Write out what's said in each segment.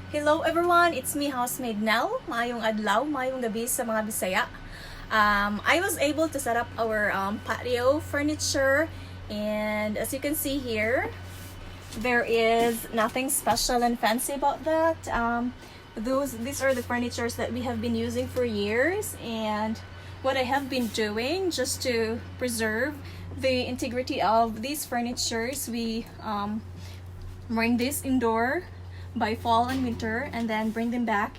Hello everyone, it's me housemate Nell. Maayong adlaw, maayong gabi sa mga Bisaya. I was able to set up our patio furniture, and as you can see here, there is nothing special and fancy about that. These are the furnitures that we have been using for years, and what I have been doing just to preserve the integrity of these furnitures, we bring this indoor by fall and winter, and then bring them back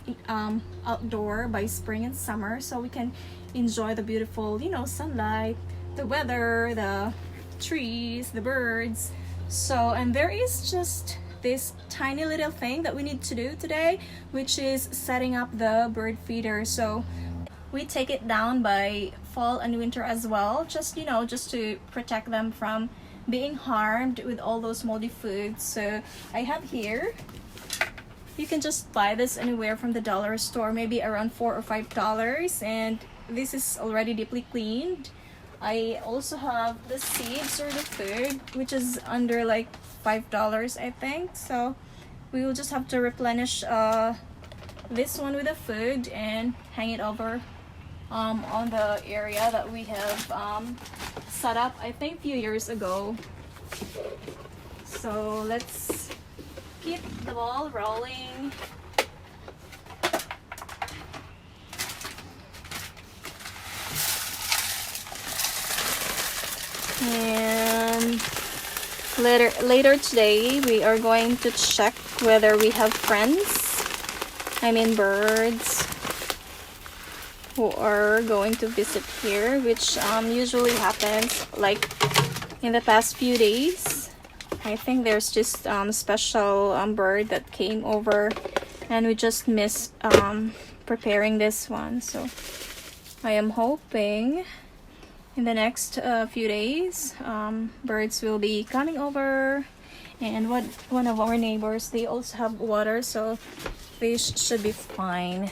outdoor by spring and summer, so we can enjoy the beautiful, sunlight, the weather, the trees, the birds. So, and there is just this tiny little thing that we need to do today, which is setting up the bird feeder. So we take it down by fall and winter as well, just to protect them from being harmed with all those moldy foods. So I have here, you can just buy this anywhere from the dollar store, maybe around $4 or $5, and this is already deeply cleaned. I also have the seeds or the food, which is under like $5, I think. So we will just have to replenish this one with the food and hang it over on the area that we have set up, I think, a few years ago. So let's keep the ball rolling. And later today we are going to check whether we have friends, I mean birds, who are going to visit here, which usually happens like in the past few days. I think there's just special bird that came over, and we just missed preparing this one. So I am hoping in the next few days birds will be coming over. And one of our neighbors, they also have water, so they should be fine.